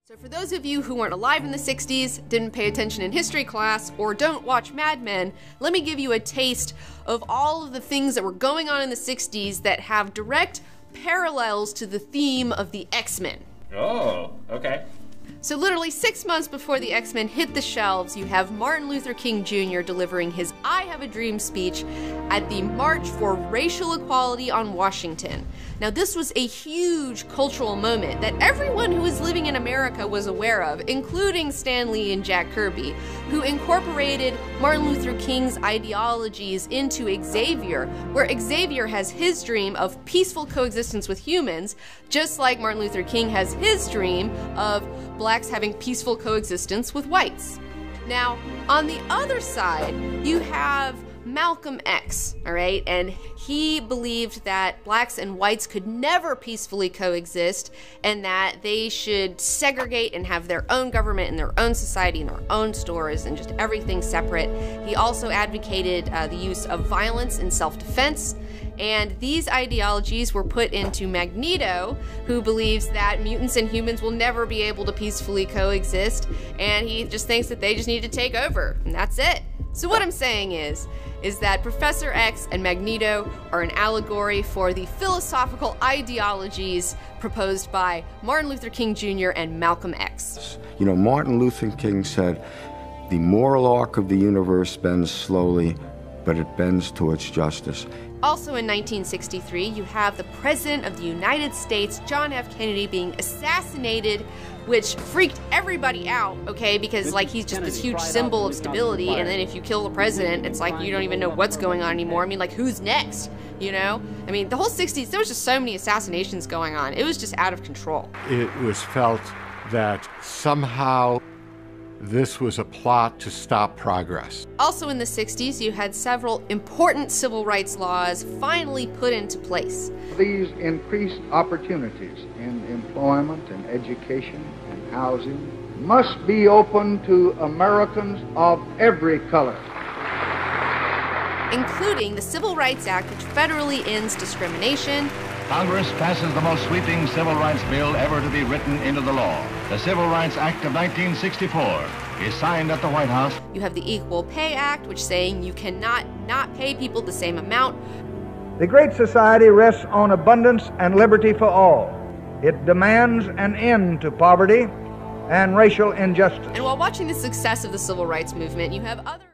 So for those of you who weren't alive in the 60s, didn't pay attention in history class, or don't watch Mad Men, let me give you a taste of all of the things that were going on in the 60s that have direct parallels to the theme of the X-Men. Oh, okay. So literally 6 months before the X-Men hit the shelves, you have Martin Luther King Jr. delivering his I Have a Dream speech at the March for Racial Equality on Washington. Now this was a huge cultural moment that everyone who was living in America was aware of, including Stan Lee and Jack Kirby, who incorporated Martin Luther King's ideologies into Xavier, where Xavier has his dream of peaceful coexistence with humans, just like Martin Luther King has his dream of blacks having peaceful coexistence with whites. Now, on the other side, you have Malcolm X, all right? And he believed that blacks and whites could never peacefully coexist and that they should segregate and have their own government and their own society and their own stores and just everything separate. He also advocated the use of violence in self-defense. And these ideologies were put into Magneto, who believes that mutants and humans will never be able to peacefully coexist, and he just thinks that they just need to take over, and that's it. So what I'm saying is that Professor X and Magneto are an allegory for the philosophical ideologies proposed by Martin Luther King Jr. and Malcolm X. You know, Martin Luther King said, "The moral arc of the universe bends slowly, but it bends towards justice." Also in 1963, you have the President of the United States, John F. Kennedy, being assassinated, which freaked everybody out, okay, because like he's just this huge symbol of stability, and then if you kill the president, it's like you don't even know what's going on anymore. I mean, like, who's next, you know? I mean, the whole 60s, there was just so many assassinations going on. It was just out of control. It was felt that somehow this was a plot to stop progress. Also in the 60s, you had several important civil rights laws finally put into place. These increased opportunities in employment and education and housing must be open to Americans of every color, including the Civil Rights Act, which federally ends discrimination. Congress passes the most sweeping civil rights bill ever to be written into the law. The Civil Rights Act of 1964 is signed at the White House. You have the Equal Pay Act, which saying you cannot not pay people the same amount. The Great Society rests on abundance and liberty for all. It demands an end to poverty and racial injustice. And while watching the success of the civil rights movement, you have other